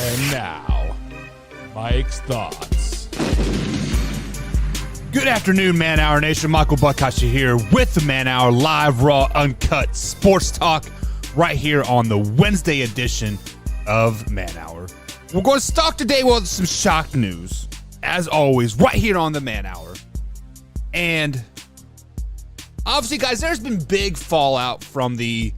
And now, Mike's Thoughts. Good afternoon, Man Hour Nation. Michael Buckhashi here with the Man Hour live, raw, uncut sports talk right here on the Wednesday edition of Man Hour. We're going to start today with some shock news, as always, right here on the Man Hour. And obviously, guys, there's been big fallout from the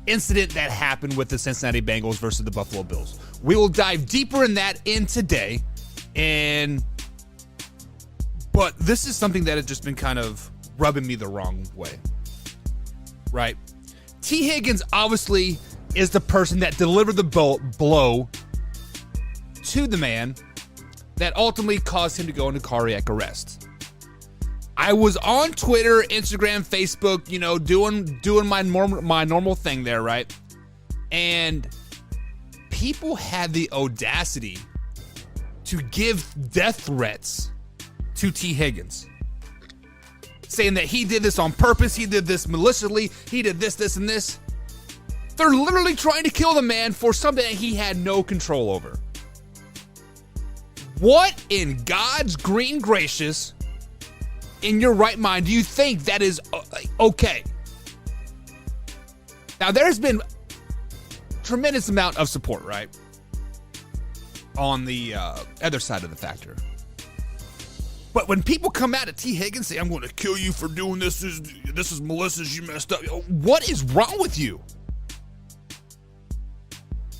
incident that happened with the Cincinnati Bengals versus the Buffalo Bills. We will dive deeper in that today. But this is something that has just been kind of rubbing me the wrong way, right? T. Higgins obviously is the person that delivered the blow to the man that ultimately caused him to go into cardiac arrest. I was on Twitter, Instagram, Facebook, doing my normal thing there, right? And people had the audacity to give death threats to T. Higgins, saying that he did this on purpose, he did this maliciously, he did this, and this. They're literally trying to kill the man for something that he had no control over. What in God's green gracious, in your right mind, do you think that is okay? Now, there's been tremendous amount of support, right, on the other side of the factor. But when people come out at T. Higgins and say, I'm going to kill you for doing this is malicious, you messed up. What is wrong with you?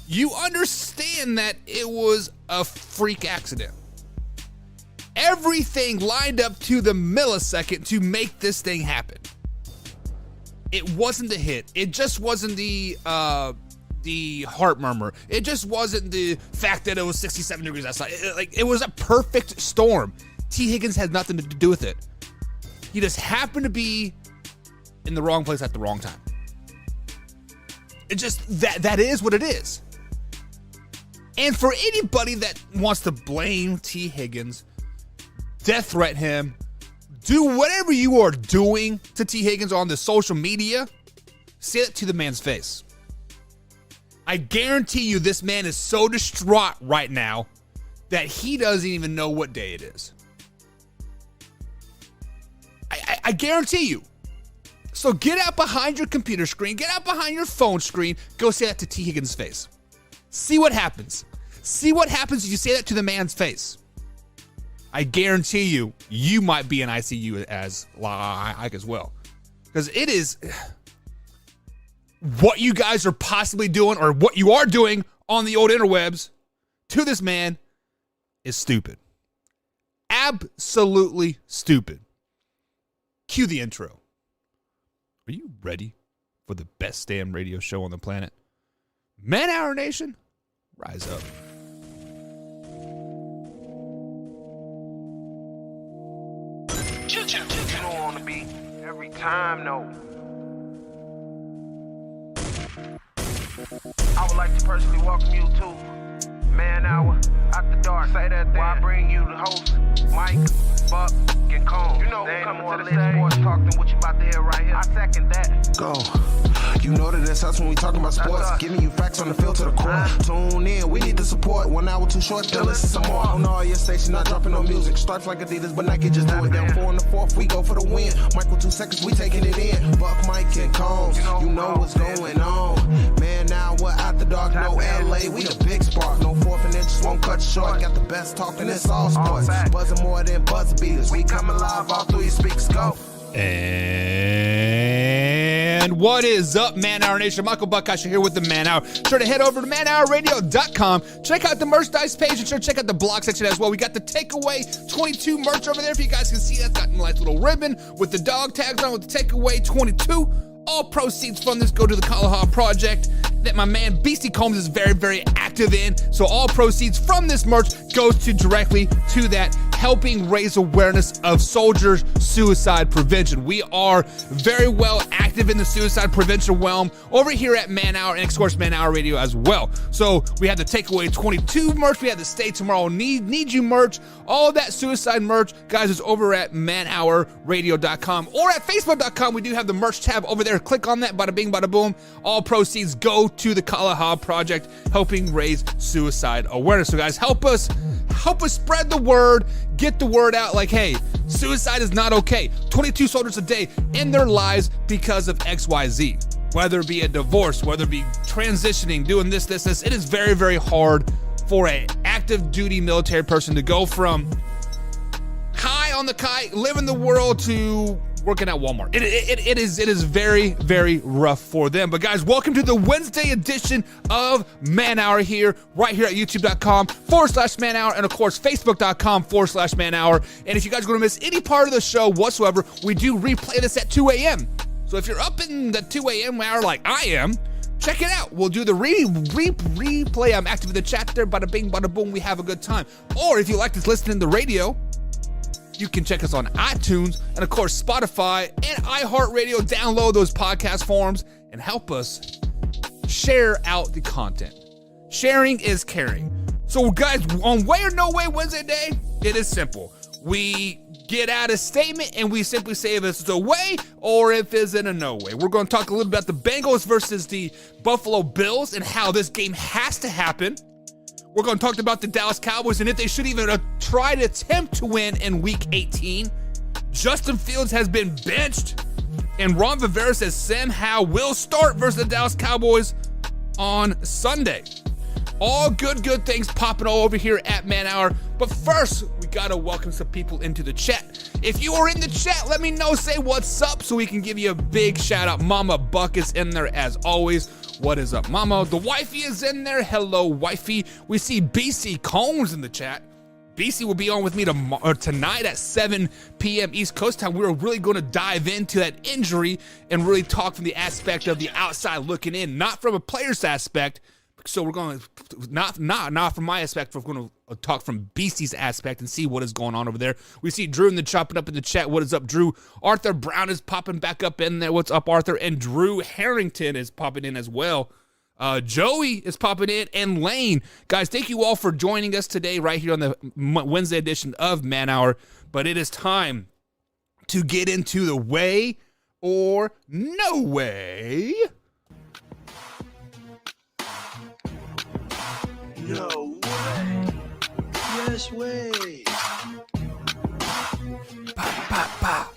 You understand that it was a freak accident. Everything lined up to the millisecond to make this thing happen. It wasn't the hit. It just wasn't the heart murmur. It just wasn't the fact that it was 67 degrees outside. It was a perfect storm. T. Higgins had nothing to do with it. He just happened to be in the wrong place at the wrong time. It just, that is what it is. And for anybody that wants to blame T. Higgins, death threat him, do whatever you are doing to T. Higgins on the social media, say it to the man's face. I guarantee you this man is so distraught right now that he doesn't even know what day it is. I guarantee you. So get out behind your computer screen, get out behind your phone screen, go say that to T. Higgins' face. See what happens. See what happens if you say that to the man's face. I guarantee you, you might be in ICU as well. Because it is what you guys are possibly doing, or what you are doing on the old interwebs to this man, is stupid. Absolutely stupid. Cue the intro. Are you ready for the best damn radio show on the planet? Man Hour Nation, rise up. You don't want to be every time, no. I would like to personally welcome you to Man Hour After Dark. Say that then. While I bring you the host, Mike, Buck, and Cone. You know who's coming to the stage. Sports talk than what you about to hear right here. I second that. Go. You know that it's us when we talking about sports. Giving you facts on the field to the core. Tune in, we need the support. 1 hour too short, still listen some more. On all your stations, not dropping no music. Stripes like Adidas, but Nike just do it. Down 4 in the 4th, we go for the win. Michael 2 seconds, we taking it in. Buck, Mike, and Combs, you know what's going on. Man, now we're After Dark, no LA, we the big spark. No 4th and inches, won't cut short. Got the best talking, it's all sports. Buzzing more than buzzer beaters. We coming live all through your speakers, go. And what is up, Man Hour Nation? Michael Buckhashi here with the Man Hour. Sure to head over to manhourradio.com. Check out the merchandise page and sure to check out the blog section as well. We got the Takeaway 22 merch over there. If you guys can see, that's got a nice little ribbon with the dog tags on with the Takeaway 22. All proceeds from this go to the Kalahar Project that my man Beastie Combs is very, very active in. So all proceeds from this merch goes directly to that helping raise awareness of soldiers' suicide prevention. We are very well active in the suicide prevention realm over here at Man Hour and, of course, Man Hour Radio as well. So we have the Takeaway 22 merch. We have the Stay Tomorrow Need You merch. All of that suicide merch, guys, is over at manhourradio.com or at facebook.com. We do have the merch tab over there. Click on that. Bada bing, bada boom. All proceeds go to the Kalahab Project, helping raise suicide awareness. So, guys, help us spread the word, get the word out like, hey, suicide is not okay. 22 soldiers a day end their lives because of XYZ. Whether it be a divorce, whether it be transitioning, doing this. It is very, very hard for an active duty military person to go from high on the kite, living the world, to working at Walmart. It is very, very rough for them. But guys, welcome to the Wednesday edition of Man Hour here, right here at youtube.com/Man Hour, and of course, facebook.com/Man Hour. And if you guys are going to miss any part of the show whatsoever, we do replay this at 2 a.m. So if you're up in the 2 a.m. hour like I am, check it out. We'll do the replay. I'm active in the chat there. Bada bing, bada boom. We have a good time. Or if you like to listen to the radio, you can check us on iTunes and, of course, Spotify and iHeartRadio. Download those podcast forums and help us share out the content. Sharing is caring. So, guys, on Way or No Way Wednesday day, it is simple. We get out a statement and we simply say if it's a way or if it's in a no way. We're going to talk a little about the Bengals versus the Buffalo Bills and how this game has to happen. We're going to talk about the Dallas Cowboys and if they should even try to attempt to win in Week 18. Justin Fields has been benched, and Ron Rivera says Sam Howell will start versus the Dallas Cowboys on Sunday. All good things popping all over here at Man Hour. But first, we got to welcome some people into the chat. If you are in the chat, let me know, say what's up so we can give you a big shout out. Mama Buck is in there as always. What is up, Mama? The wifey is in there. Hello, wifey. We see BC Combs in the chat. BC will be on with me tonight at 7 p.m. East Coast time. We're really going to dive into that injury and really talk from the aspect of the outside looking in, not from a player's aspect. So we're going to, not from my aspect, we're going to talk from BC's aspect and see what is going on over there. We see Drew in the chopping up in the chat. What is up, Drew? Arthur Brown is popping back up in there. What's up, Arthur? And Drew Harrington is popping in as well. Joey is popping in, and Lane. Guys, thank you all for joining us today right here on the Wednesday edition of Man Hour. But it is time to get into the way or no way. No way. Yes way. Bah, bah, bah.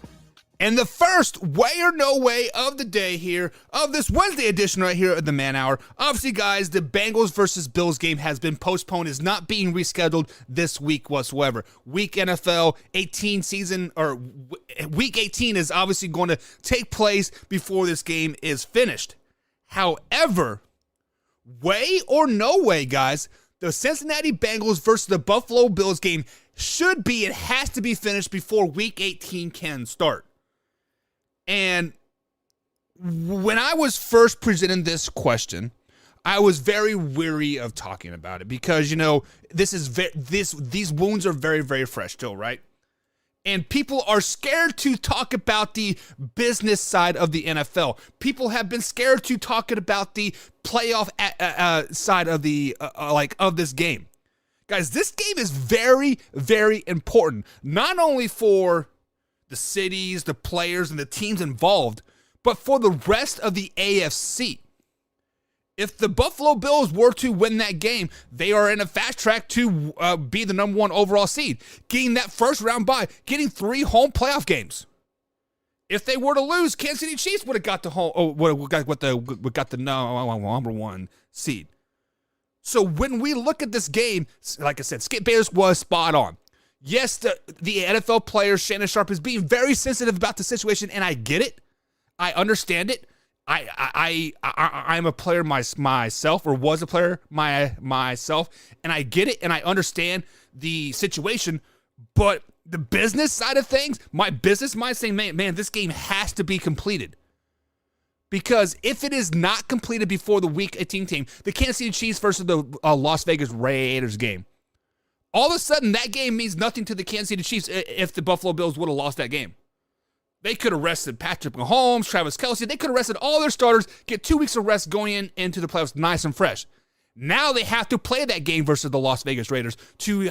And the first way or no way of the day here, of this Wednesday edition right here of the Man Hour. Obviously, guys, the Bengals versus Bills game has been postponed, is not being rescheduled this week whatsoever. Week NFL 18 season, or Week 18 is obviously going to take place before this game is finished. However, way or no way, guys, the Cincinnati Bengals versus the Buffalo Bills game it has to be finished before Week 18 can start. And when I was first presenting this question, I was very weary of talking about it because, you know, these wounds are very, very fresh still, right? And people are scared to talk about the business side of the NFL. People have been scared to talk about the playoff side of the of this game. Guys, this game is very, very important, not only for the cities, the players, and the teams involved, but for the rest of the AFC. If the Buffalo Bills were to win that game, they are in a fast track to be the number one overall seed, getting that first round bye, getting 3 home playoff games. If they were to lose, Kansas City Chiefs would have got the number one seed. So when we look at this game, like I said, Skip Bayless was spot on. Yes, the NFL player Shannon Sharp is being very sensitive about the situation, and I get it. I understand it. I'm a player myself, or was a player myself, and I get it, and I understand the situation. But the business side of things, my business mind saying, man, this game has to be completed. Because if it is not completed before the Week 18 team, the Kansas City Chiefs versus the Las Vegas Raiders game, All of a sudden, that game means nothing to the Kansas City Chiefs if the Buffalo Bills would have lost that game. They could have rested Patrick Mahomes, Travis Kelce. They could have rested all their starters, get 2 weeks of rest going into the playoffs nice and fresh. Now they have to play that game versus the Las Vegas Raiders to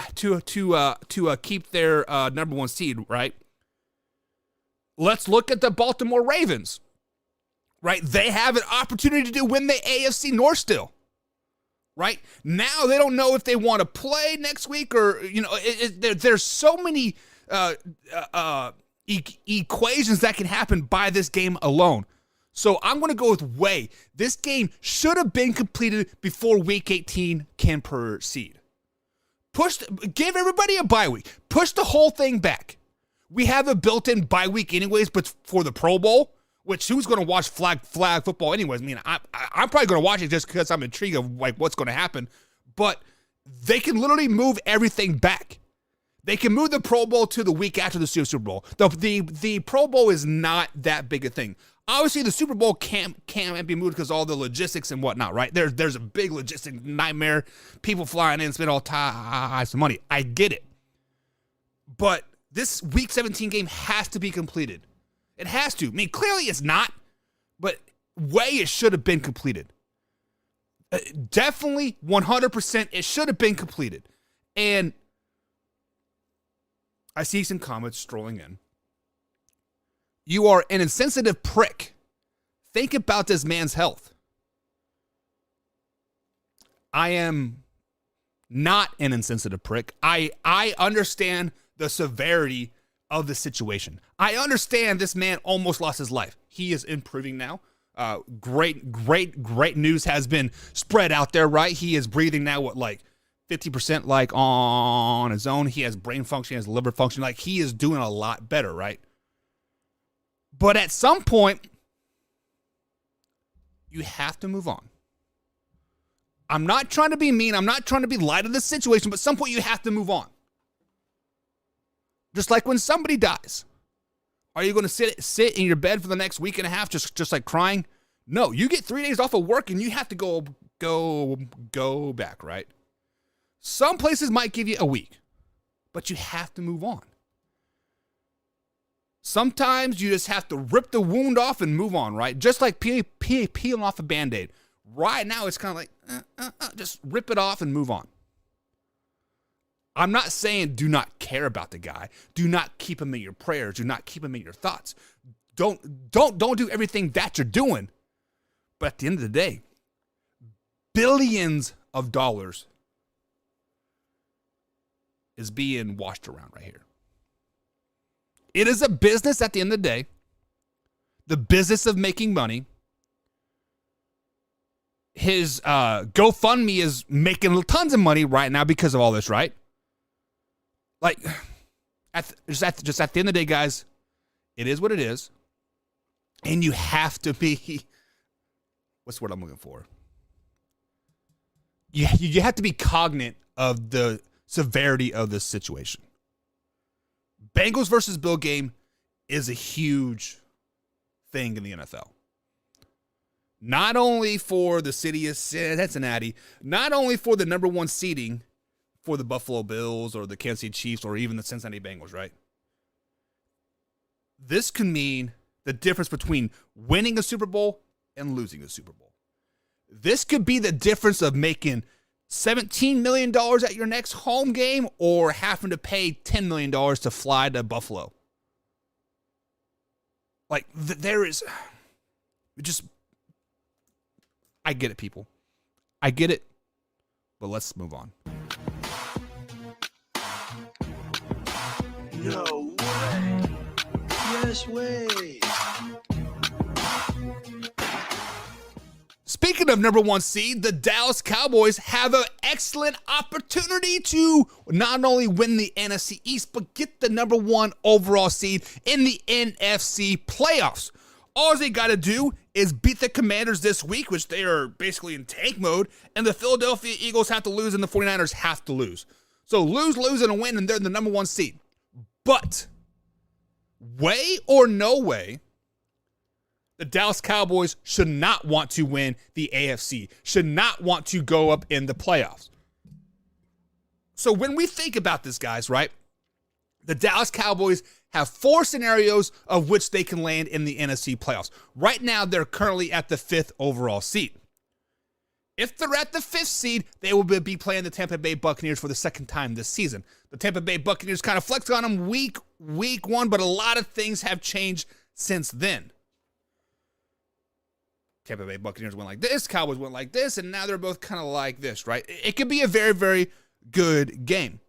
keep their number one seed, right? Let's look at the Baltimore Ravens, right? They have an opportunity to win the AFC North still, right? Now they don't know if they want to play next week or, there's so many equations that can happen by this game alone. So I'm going to go with way. This game should have been completed before Week 18 can proceed. Give everybody a bye week. Push the whole thing back. We have a built-in bye week anyways, but for the Pro Bowl, which who's going to watch flag football anyways? I mean, I'm probably going to watch it just because I'm intrigued of like what's going to happen. But they can literally move everything back. They can move the Pro Bowl to the week after the Super Bowl. The Pro Bowl is not that big a thing. Obviously, the Super Bowl can't be moved because all the logistics and whatnot, right? There's a big logistic nightmare. People flying in, spend all types of money. I get it. But this Week 17 game has to be completed. It has to. I mean, clearly it's not, but it should have been completed. Definitely, 100%, it should have been completed. And I see some comments strolling in. You are an insensitive prick. Think about this man's health. I am not an insensitive prick. I understand the severity of the situation. I understand this man almost lost his life. He is improving now. Great news has been spread out there, right? He is breathing now, 50% like on his own. He has brain function, he has liver function. Like he is doing a lot better, right? But at some point, you have to move on. I'm not trying to be mean. I'm not trying to be light of the situation, but at some point you have to move on. Just like when somebody dies. Are you going to sit in your bed for the next week and a half just like crying? No, you get 3 days off of work and you have to go back, right? Some places might give you a week, but you have to move on. Sometimes you just have to rip the wound off and move on, right? Just like peeling off a Band-Aid. Right now, it's kind of like, just rip it off and move on. I'm not saying do not care about the guy. Do not keep him in your prayers. Do not keep him in your thoughts. Don't do everything that you're doing. But at the end of the day, billions of dollars is being washed around right here. It is a business at the end of the day. The business of making money. His GoFundMe is making tons of money right now because of all this, right? Like, just at the end of the day, guys, it is what it is. And you have to be, what's the word I'm looking for? You have to be cognizant of the severity of this situation. Bengals versus Bill game is a huge thing in the NFL. Not only for the city of Cincinnati, not only for the number one seeding for the Buffalo Bills or the Kansas City Chiefs or even the Cincinnati Bengals, right? This could mean the difference between winning a Super Bowl and losing a Super Bowl. This could be the difference of making $17 million at your next home game or having to pay $10 million to fly to Buffalo. Like, there is just, I get it, people. I get it, but let's move on. No way. Yes way. Speaking of number one seed, the Dallas Cowboys have an excellent opportunity to not only win the NFC East, but get the number one overall seed in the NFC playoffs. All they got to do is beat the Commanders this week, which they are basically in tank mode, and the Philadelphia Eagles have to lose and the 49ers have to lose. So lose, and a win, and they're the number one seed. But way or no way, the Dallas Cowboys should not want to win the AFC, should not want to go up in the playoffs. So when we think about this, guys, right, the Dallas Cowboys have 4 scenarios of which they can land in the NFC playoffs. Right now, they're currently at the 5th overall seed. If they're at the 5th seed, they will be playing the Tampa Bay Buccaneers for the second time this season. The Tampa Bay Buccaneers kind of flexed on them week 1, but a lot of things have changed since then. Tampa Bay Buccaneers went like this, Cowboys went like this, and now they're both kind of like this, right? It could be a very, very good game.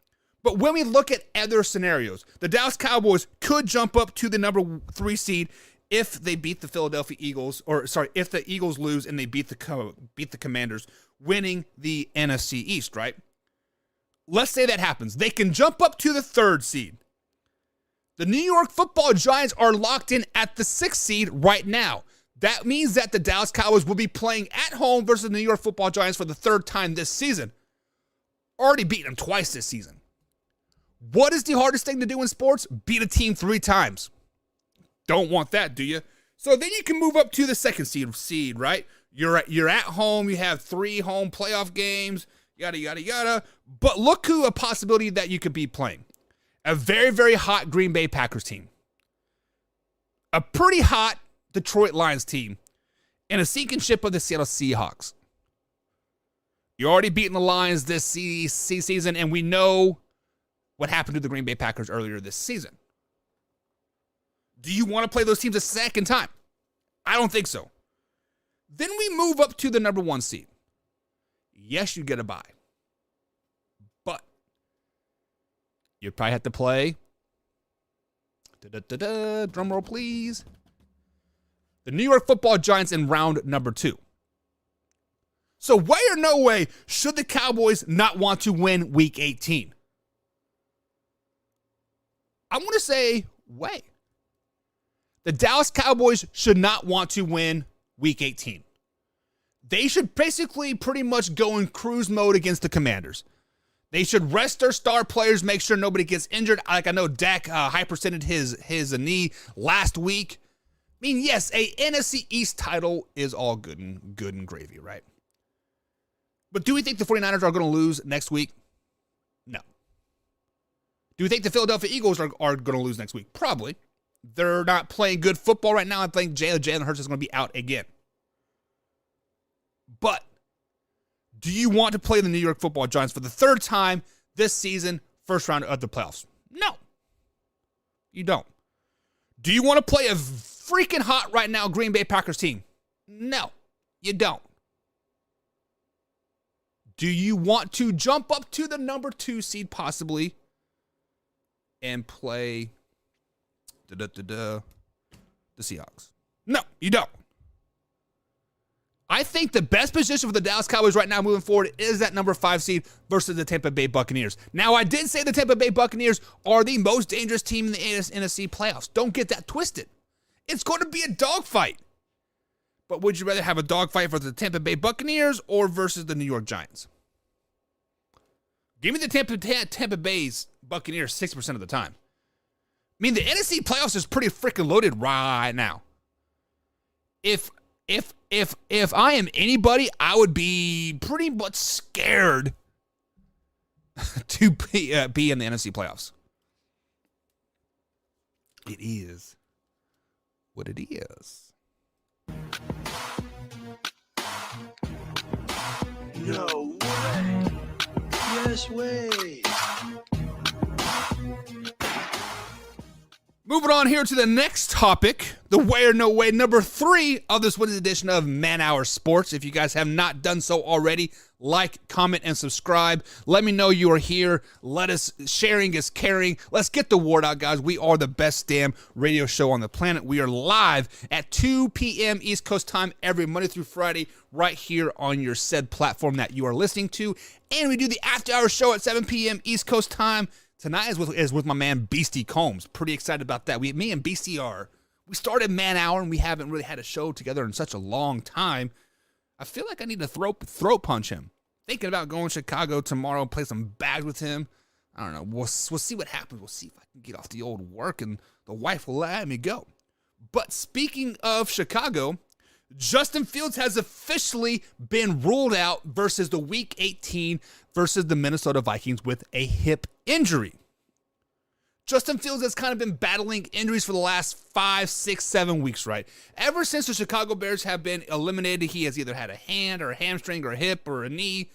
But when we look at other scenarios, the Dallas Cowboys could jump up to the number 3 seed if they beat the Philadelphia Eagles, if the Eagles lose and they beat the Commanders, winning the NFC East, right? Let's say that happens. They can jump up to the 3rd seed. The New York Football Giants are locked in at the 6th seed right now. That means that the Dallas Cowboys will be playing at home versus the New York Football Giants for the 3rd time this season. Already beaten them twice this season. What is the hardest thing to do in sports? Beat a team 3 times. Don't want that, do you? So then you can move up to the 2nd seed, right? You're at home. You have 3 home playoff games, yada, yada, yada. But look who a possibility that you could be playing. A very, very hot Green Bay Packers team. A pretty hot Detroit Lions team. And a sinking ship of the Seattle Seahawks. You're already beating the Lions this season, and we know what happened to the Green Bay Packers earlier this season. Do you want to play those teams a second time? I don't think so. Then we move up to the number 1 seed. Yes, you get a bye. But you probably have to play. Drum roll, please. The New York Football Giants in round number 2. So way or no way should the Cowboys not want to win Week 18? I'm going to say way. The Dallas Cowboys should not want to win Week 18. They should basically pretty much go in cruise mode against the Commanders. They should rest their star players, make sure nobody gets injured. Like I know Dak hyperextended his knee last week. I mean, yes, a NFC East title is all good and gravy, right? But do we think the 49ers are going to lose next week? No. Do we think the Philadelphia Eagles are going to lose next week? Probably. They're not playing good football right now. I think Jalen Hurts is going to be out again. But do you want to play the New York Football Giants for the 3rd time this season, first round of the playoffs? No. You don't. Do you want to play a freaking hot right now Green Bay Packers team? No, you don't. Do you want to jump up to the number 2 seed possibly and play the Seahawks? No, you don't. I think the best position for the Dallas Cowboys right now moving forward is that number 5 seed versus the Tampa Bay Buccaneers. Now, I did say the Tampa Bay Buccaneers are the most dangerous team in the NFC playoffs. Don't get that twisted. It's going to be a dogfight. But would you rather have a dogfight for the Tampa Bay Buccaneers or versus the New York Giants? Give me the Tampa Bay's Buccaneers 60% of the time. I mean, the NFC playoffs is pretty freaking loaded right now. If I am anybody, I would be pretty much scared to be in the NFC playoffs. It is what it is. No way. Yes way. Moving on here to the next topic, the way or no way, number 3 of this week's edition of Man Hour Sports. If you guys have not done so already, like, comment, and subscribe. Let me know you are here. Sharing is caring. Let's get the word out, guys. We are the best damn radio show on the planet. We are live at 2 p.m. East Coast time every Monday through Friday right here on your said platform that you are listening to. And we do the after hour show at 7 p.m. East Coast time. Tonight is with my man Beastie Combs. Pretty excited about that. Me and Beastie we started Man Hour and we haven't really had a show together in such a long time. I feel like I need to throat punch him. Thinking about going to Chicago tomorrow, play some bags with him. I don't know. We'll see what happens. We'll see if I can get off the old work and the wife will let me go. But speaking of Chicago, Justin Fields has officially been ruled out versus the Week 18 versus the Minnesota Vikings with a hip injury. Justin Fields has kind of been battling injuries for the last 5, 6, 7 weeks, right? Ever since the Chicago Bears have been eliminated, he has either had a hand or a hamstring or a hip or a knee.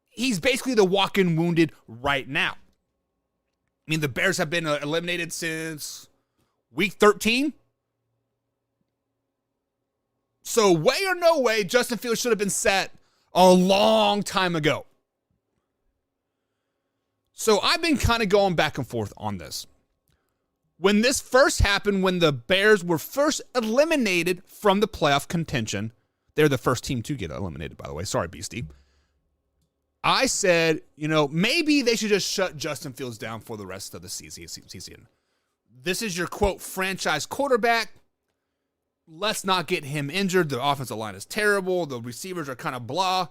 He's basically the walking wounded right now. I mean, the Bears have been eliminated since Week 13. So way or no way, Justin Fields should have been set a long time ago. So I've been kind of going back and forth on this. When this first happened, when the Bears were first eliminated from the playoff contention, they're the first team to get eliminated, by the way. Sorry, Beastie. I said, maybe they should just shut Justin Fields down for the rest of the season. This is your, quote, franchise quarterback. Let's not get him injured. The offensive line is terrible. The receivers are kind of blah.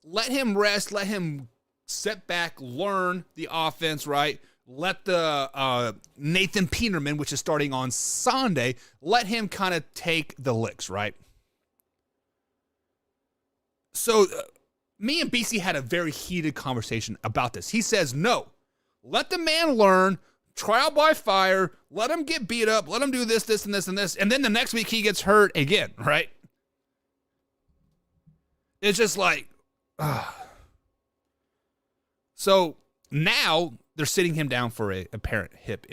Let him rest. Let him sit back, learn the offense, right? Let the Nathan Peterman, which is starting on Sunday, let him kind of take the licks, right? So me and BC had a very heated conversation about this. He says, no, let the man learn. Trial by fire, let him get beat up, let him do this, this, and this, and this, and then the next week he gets hurt again, right? It's just like, So now they're sitting him down for a apparent hip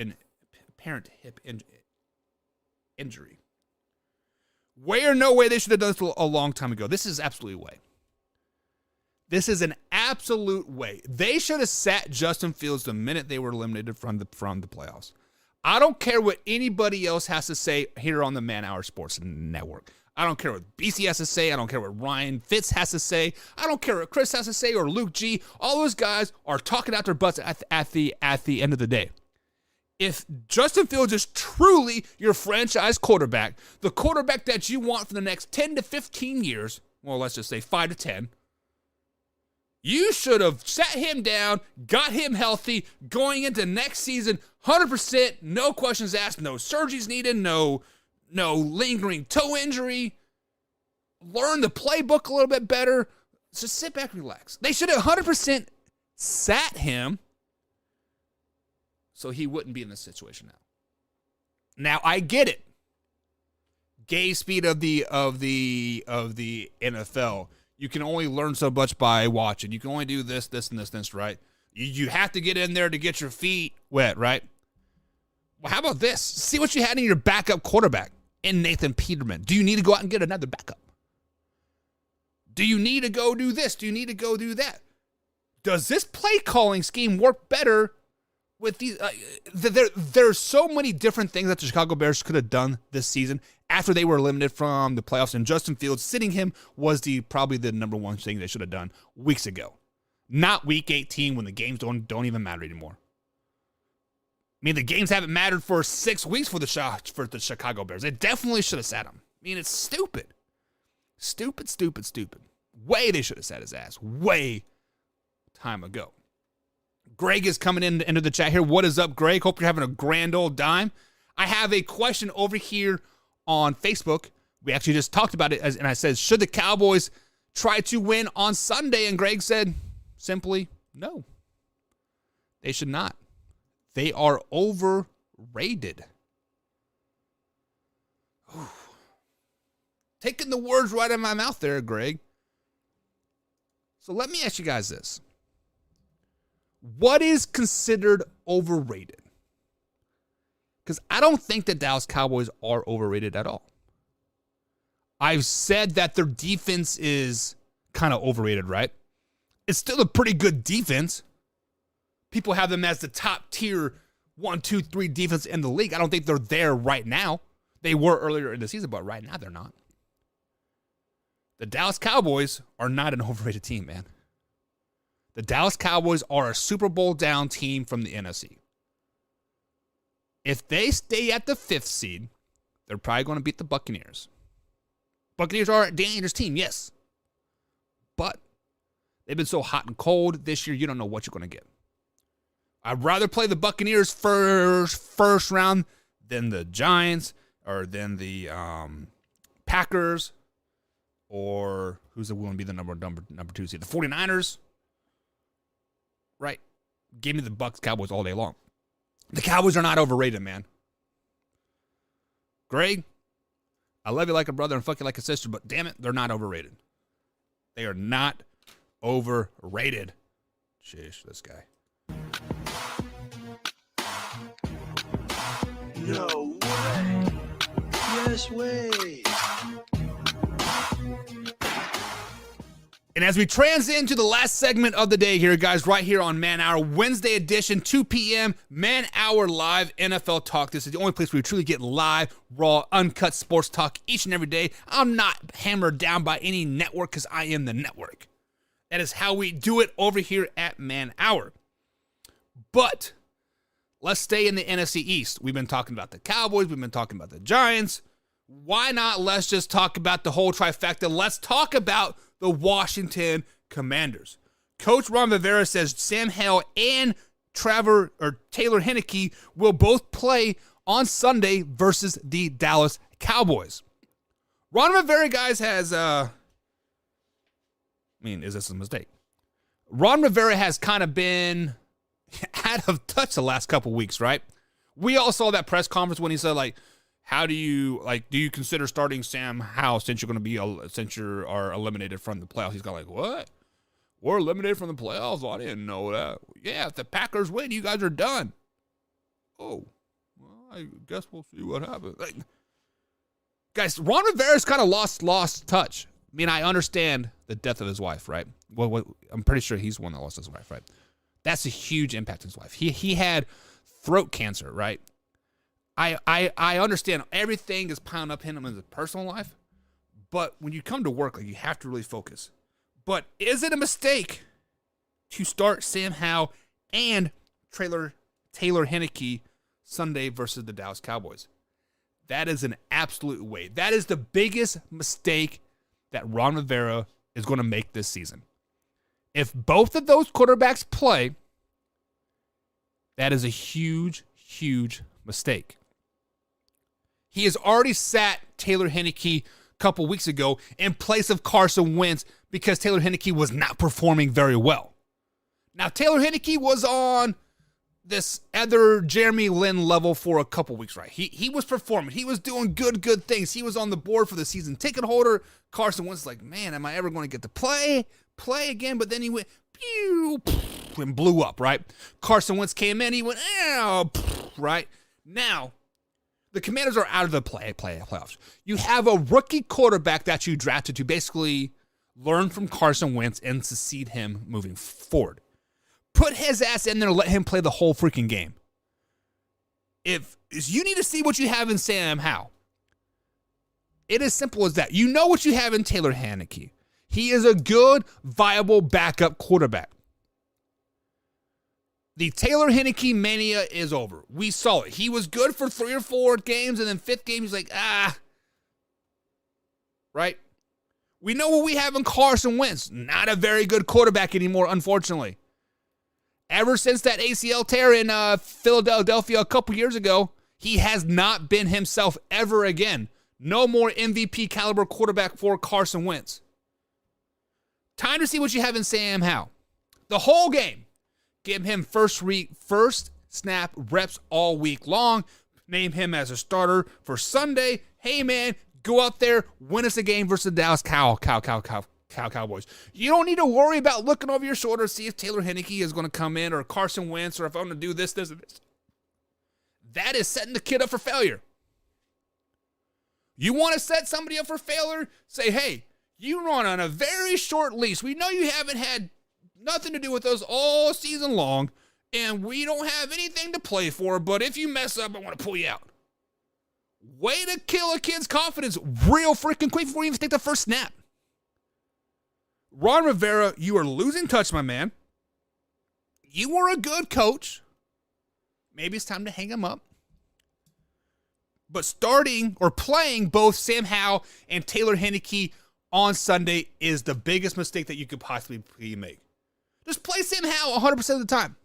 injury. Way or no way, they should have done this a long time ago. This is absolutely way. This is an absolute way. They should have sat Justin Fields the minute they were eliminated from the playoffs. I don't care what anybody else has to say here on the Man Hour Sports Network. I don't care what BC has to say. I don't care what Ryan Fitz has to say. I don't care what Chris has to say or Luke G. All those guys are talking out their butts at the end of the day. If Justin Fields is truly your franchise quarterback, the quarterback that you want for the next 10 to 15 years, well, let's just say 5 to 10, you should have sat him down, got him healthy, going into next season, 100%, no questions asked, no surgeries needed, no lingering toe injury. Learn the playbook a little bit better. Just sit back and relax. They should have 100% sat him so he wouldn't be in this situation now. Now, I get it. Gauge speed of the NFL. You can only learn so much by watching. You can only do this, and this, right? You have to get in there to get your feet wet, right? Well, how about this? See what you had in your backup quarterback in Nathan Peterman. Do you need to go out and get another backup? Do you need to go do this? Do you need to go do that? Does this play calling scheme work better with these? There's so many different things that the Chicago Bears could have done this season after they were eliminated from the playoffs, and Justin Fields sitting him was probably the number one thing they should have done weeks ago. Not Week 18 when the games don't even matter anymore. I mean, the games haven't mattered for 6 weeks for the Chicago Bears. They definitely should have sat him. I mean, it's stupid. Stupid. Way they should have sat his ass. Way time ago. Greg is coming into the chat here. What is up, Greg? Hope you're having a grand old time. I have a question over here on Facebook. We actually just talked about it, and I said, should the Cowboys try to win on Sunday? And Greg said simply, no. They should not. They are overrated. Whew. Taking the words right out of my mouth there, Greg. So let me ask you guys this. What is considered overrated? Because I don't think the Dallas Cowboys are overrated at all. I've said that their defense is kind of overrated, right? It's still a pretty good defense. People have them as the top tier 1, 2, 3 defense in the league. I don't think they're there right now. They were earlier in the season, but right now they're not. The Dallas Cowboys are not an overrated team, man. The Dallas Cowboys are a Super Bowl down team from the NFC. If they stay at the 5th seed, they're probably going to beat the Buccaneers. Buccaneers are a dangerous team, yes. But they've been so hot and cold this year, you don't know what you're going to get. I'd rather play the Buccaneers first round than the Giants or than the Packers or who's the willing to be the number 2 seed? The 49ers, right? Give me the Bucs, Cowboys all day long. The Cowboys are not overrated, man. Greg, I love you like a brother and fuck you like a sister, but damn it, they're not overrated. They are not overrated. Sheesh, this guy. No way. Yes way. And as we transition into the last segment of the day here, guys, right here on Man Hour, Wednesday edition, 2 p.m., Man Hour Live NFL Talk. This is the only place where we truly get live, raw, uncut sports talk each and every day. I'm not hammered down by any network because I am the network. That is how we do it over here at Man Hour. But let's stay in the NFC East. We've been talking about the Cowboys. We've been talking about the Giants. Why not let's just talk about the whole trifecta? Let's talk about the Washington Commanders. Coach Ron Rivera says Sam Howell and Taylor Heinicke will both play on Sunday versus the Dallas Cowboys. Ron Rivera, guys, has, is this a mistake? Ron Rivera has kind of been out of touch the last couple weeks, right? We all saw that press conference when he said, do you consider starting Sam Howell since you are eliminated from the playoffs? He's got what? We're eliminated from the playoffs? Oh, I didn't know that. Yeah, if the Packers win, you guys are done. Oh, well, I guess we'll see what happens. Guys, Ron Rivera's kind of lost touch. I mean, I understand the death of his wife, right? Well, I'm pretty sure he's the one that lost his wife, right? That's a huge impact on his wife. He had throat cancer, right? I understand everything is piling up in his personal life, but when you come to work, you have to really focus. But is it a mistake to start Sam Howell and Taylor Heinicke Sunday versus the Dallas Cowboys? That is an absolute way. That is the biggest mistake that Ron Rivera is going to make this season. If both of those quarterbacks play, that is a huge, huge mistake. He has already sat Taylor Heinicke a couple weeks ago in place of Carson Wentz because Taylor Heinicke was not performing very well. Now, Taylor Heinicke was on this other Jeremy Lin level for a couple weeks, right? He was performing. He was doing good things. He was on the board for the season ticket holder. Carson Wentz man, am I ever going to get to play again? But then he went, pew, and blew up, right? Carson Wentz came in. He went, right? Now, the Commanders are out of the playoffs. You have a rookie quarterback that you drafted to basically learn from Carson Wentz and succeed him moving forward. Put his ass in there and let him play the whole freaking game. If you need to see what you have in Sam Howell, it is simple as that. You know what you have in Taylor Heinicke. He is a good, viable backup quarterback. The Taylor Heinicke mania is over. We saw it. He was good for 3 or 4 games, and then 5th game, he's right? We know what we have in Carson Wentz. Not a very good quarterback anymore, unfortunately. Ever since that ACL tear in Philadelphia a couple years ago, he has not been himself ever again. No more MVP caliber quarterback for Carson Wentz. Time to see what you have in Sam Howell. The whole game. Give him first snap reps all week long. Name him as a starter for Sunday. Hey, man, go out there, win us a game versus the Dallas Cowboys. You don't need to worry about looking over your shoulder to see if Taylor Heinicke is going to come in or Carson Wentz or if I'm going to do this, and this. That is setting the kid up for failure. You want to set somebody up for failure? Say, hey, you run on a very short leash. We know you haven't had nothing to do with us all season long, and we don't have anything to play for, but if you mess up, I want to pull you out. Way to kill a kid's confidence real freaking quick before you even take the first snap. Ron Rivera, you are losing touch, my man. You were a good coach. Maybe it's time to hang him up. But starting or playing both Sam Howell and Taylor Heinicke on Sunday is the biggest mistake that you could possibly make. Just play Sam Howell 100% of the time.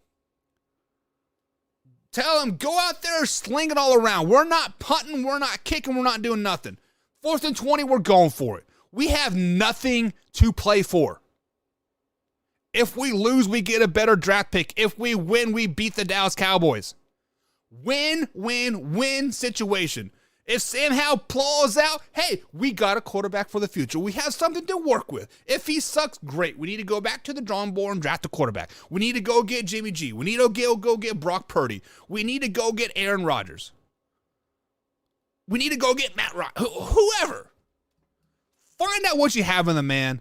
Tell him, go out there, sling it all around. We're not punting, we're not kicking, we're not doing nothing. 4th and 20, we're going for it. We have nothing to play for. If we lose, we get a better draft pick. If we win, we beat the Dallas Cowboys. Win, win, win situation. If Sam Howell claws out, hey, we got a quarterback for the future. We have something to work with. If he sucks, great. We need to go back to the drawing board and draft a quarterback. We need to go get Jimmy G. We need to go get Brock Purdy. We need to go get Aaron Rodgers. We need to go get Matt Ryan. Whoever. Find out what you have in the man.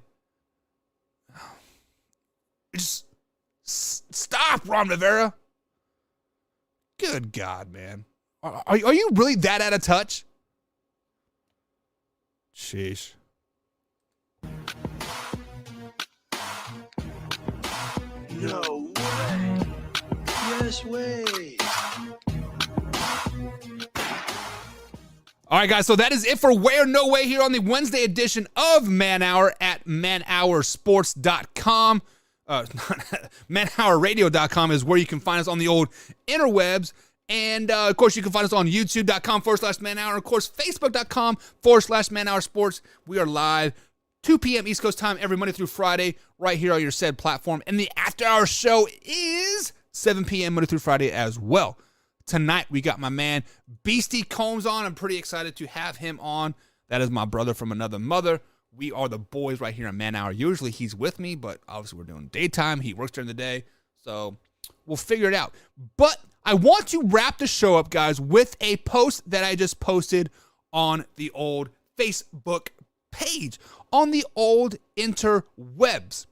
Just stop, Ron Rivera. Good God, man. Are you really that out of touch? Sheesh. No way. Yes way. All right, guys, so that is it for Way or No Way here on the Wednesday edition of Man Hour at manhoursports.com. manhourradio.com is where you can find us on the old interwebs. And, of course, you can find us on youtube.com/manhour. Of course, facebook.com/manhoursports. We are live 2 p.m. East Coast time every Monday through Friday right here on your said platform. And the after-hour show is 7 p.m. Monday through Friday as well. Tonight, we got my man Beastie Combs on. I'm pretty excited to have him on. That is my brother from another mother. We are the boys right here in Man Hour. Usually, he's with me, but obviously, we're doing daytime. He works during the day, so we'll figure it out. But I want to wrap the show up, guys, with a post that I just posted on the old Facebook page, on the old interwebs.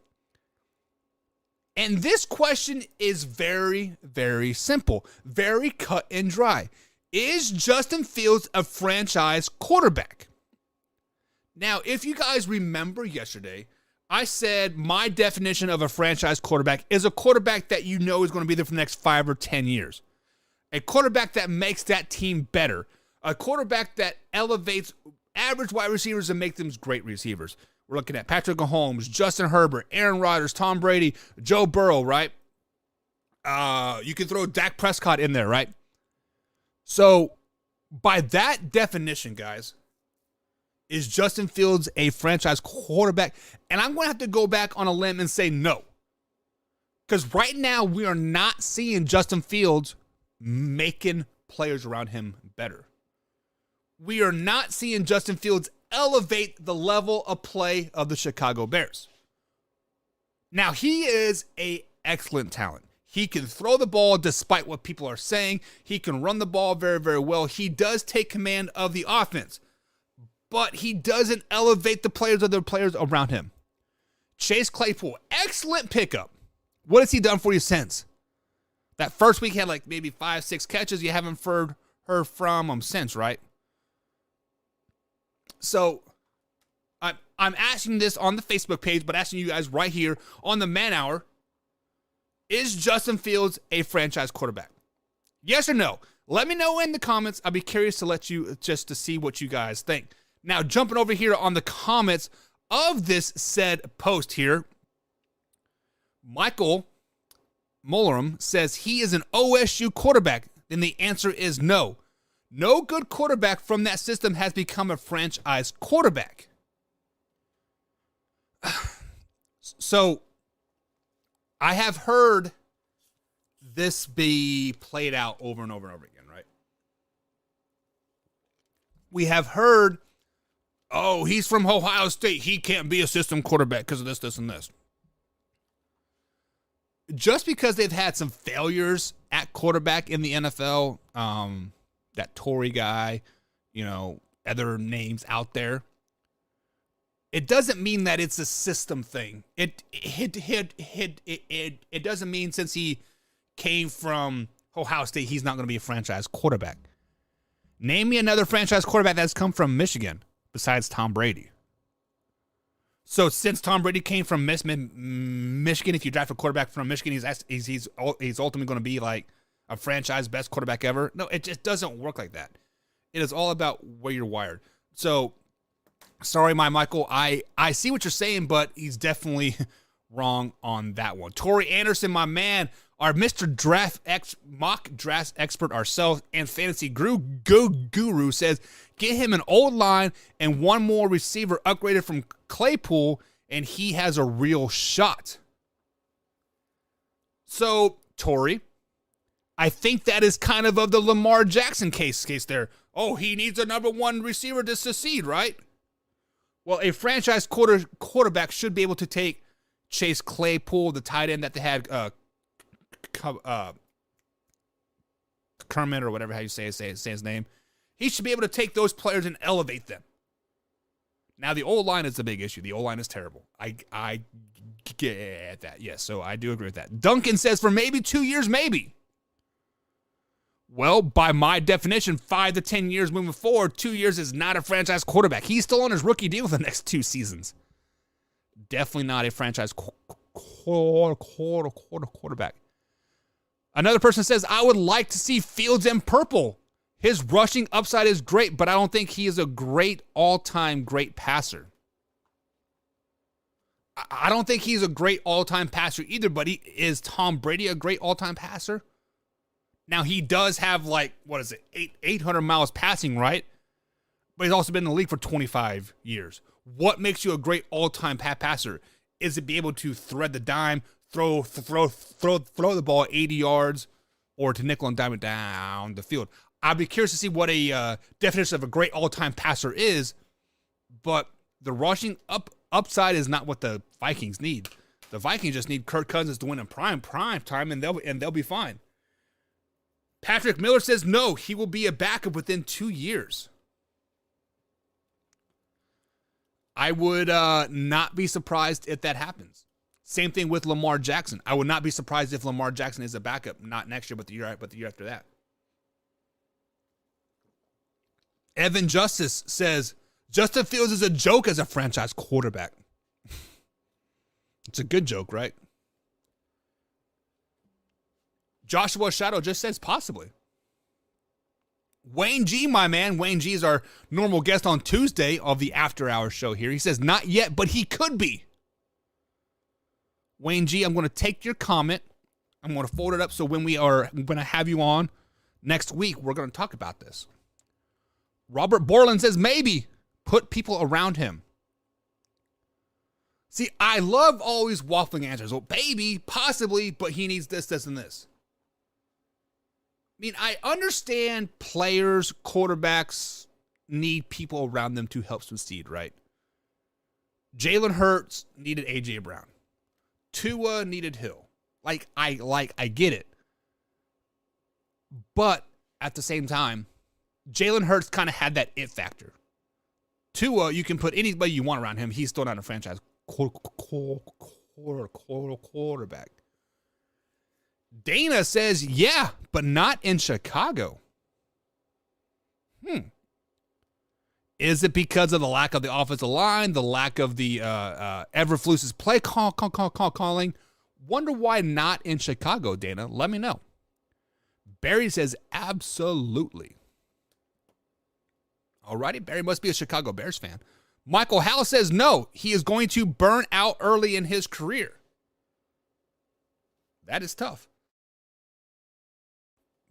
And this question is very, very simple, very cut and dry. Is Justin Fields a franchise quarterback? Now, if you guys remember yesterday, I said my definition of a franchise quarterback is a quarterback that you know is going to be there for the next 5 or 10 years. A quarterback that makes that team better. A quarterback that elevates average wide receivers and makes them great receivers. We're looking at Patrick Mahomes, Justin Herbert, Aaron Rodgers, Tom Brady, Joe Burrow, right? You can throw Dak Prescott in there, right? So, by that definition, guys, is Justin Fields a franchise quarterback? And I'm going to have to go back on a limb and say no. Because right now, we are not seeing Justin Fields making players around him better. We are not seeing Justin Fields elevate the level of play of the Chicago Bears. Now, he is an excellent talent. He can throw the ball despite what people are saying. He can run the ball very, very well. He does take command of the offense. But he doesn't elevate the players of the players around him. Chase Claypool, excellent pickup. What has he done for you since? That first week he had like maybe 5-6 catches. You haven't heard from him since, right? So I'm asking this on the Facebook page, but asking you guys right here on the Man Hour. Is Justin Fields a franchise quarterback? Yes or no? Let me know in the comments. I'll be curious to let you just to see what you guys think. Now, jumping over here on the comments of this said post here, Michael Mullerum says he is an OSU quarterback. Then the answer is no. No good quarterback from that system has become a franchise quarterback. So, I have heard this be played out over and over and over again, right? We have heard, oh, he's from Ohio State. He can't be a system quarterback because of this, this, and this. Just because they've had some failures at quarterback in the NFL, that Tory guy, other names out there, it doesn't mean that it's a system thing. It doesn't mean since he came from Ohio State, he's not going to be a franchise quarterback. Name me another franchise quarterback that's come from Michigan besides Tom Brady. So since Tom Brady came from Michigan, if you draft a quarterback from Michigan, he's ultimately going to be like a franchise best quarterback ever. No, it just doesn't work like that. It is all about where you're wired. So, sorry, Michael. I see what you're saying, but he's definitely wrong on that one. Torrey Anderson, my man, Our Mr. Mock draft expert ourselves and fantasy guru says, get him an old line and one more receiver upgraded from Claypool, and he has a real shot. So, Tori, I think that is kind of the Lamar Jackson case there. Oh, he needs a number one receiver to succeed, right? Well, a franchise quarterback should be able to take Chase Claypool, the tight end that they had, Kermit or whatever how you say his name. He should be able to take those players and elevate them. Now, the O-line is the big issue. The O-line is terrible. I get that. Yes, so I do agree with that. Duncan says for maybe 2 years, maybe. Well, by my definition, 5 to 10 years moving forward, 2 years is not a franchise quarterback. He's still on his rookie deal for the next 2 seasons. Definitely not a franchise quarterback. Another person says, I would like to see Fields in purple. His rushing upside is great, but I don't think he is a great all-time great passer. I don't think he's a great all-time passer either, but is Tom Brady a great all-time passer? Now, he does have 800 miles passing, right? But he's also been in the league for 25 years. What makes you a great all-time passer? Is it be able to thread the dime, throw the ball 80 yards, or to nickel and dime it down the field? I'd be curious to see what a definition of a great all-time passer is, but the rushing upside is not what the Vikings need. The Vikings just need Kirk Cousins to win in prime time, and they'll be fine. Patrick Miller says no, he will be a backup within 2 years. I would not be surprised if that happens. Same thing with Lamar Jackson. I would not be surprised if Lamar Jackson is a backup, not next year, but the year after that. Evan Justice says, Justin Fields is a joke as a franchise quarterback. It's a good joke, right? Joshua Shadow just says possibly. Wayne G, my man. Wayne G is our normal guest on Tuesday of the After Hours show here. He says, not yet, but he could be. Wayne G, I'm going to take your comment. I'm going to fold it up so when I have you on next week, we're going to talk about this. Robert Borland says, maybe. Put people around him. See, I love always waffling answers. Well, maybe, possibly, but he needs this, this, and this. I mean, I understand players, quarterbacks need people around them to help succeed, right? Jalen Hurts needed A.J. Brown. Tua needed Hill. I get it. But at the same time, Jalen Hurts kind of had that it factor. Tua, you can put anybody you want around him. He's still not a franchise quarterback. Dana says, yeah, but not in Chicago. Is it because of the lack of the offensive line, the lack of the Eberflus's play calling? Wonder why not in Chicago, Dana? Let me know. Barry says, absolutely. Alrighty, Barry must be a Chicago Bears fan. Michael Howell says, no, he is going to burn out early in his career. That is tough.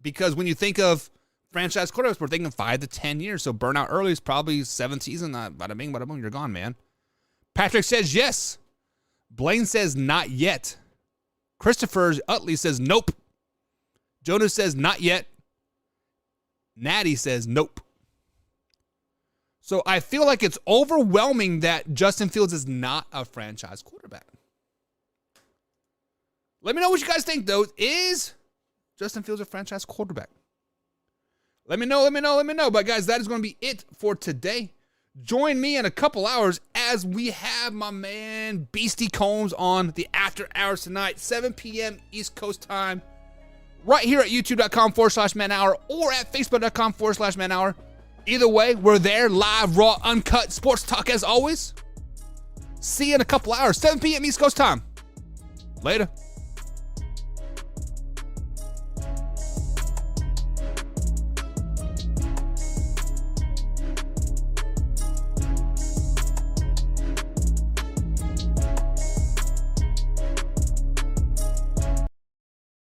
Because when you think of franchise quarterbacks, we're thinking 5 to 10 years. So burnout early is probably 7th season. Bada bing, bada boom, you're gone, man. Patrick says yes. Blaine says not yet. Christopher Utley says nope. Jonas says not yet. Natty says nope. So I feel like it's overwhelming that Justin Fields is not a franchise quarterback. Let me know what you guys think, though. Is Justin Fields a franchise quarterback? Let me know. But, guys, that is going to be it for today. Join me in a couple hours as we have my man Beastie Combs on the After Hours tonight, 7 p.m. East Coast time, right here at youtube.com/manhour or at facebook.com/manhour. Either way, we're there, live, raw, uncut sports talk as always. See you in a couple hours, 7 p.m. East Coast time. Later.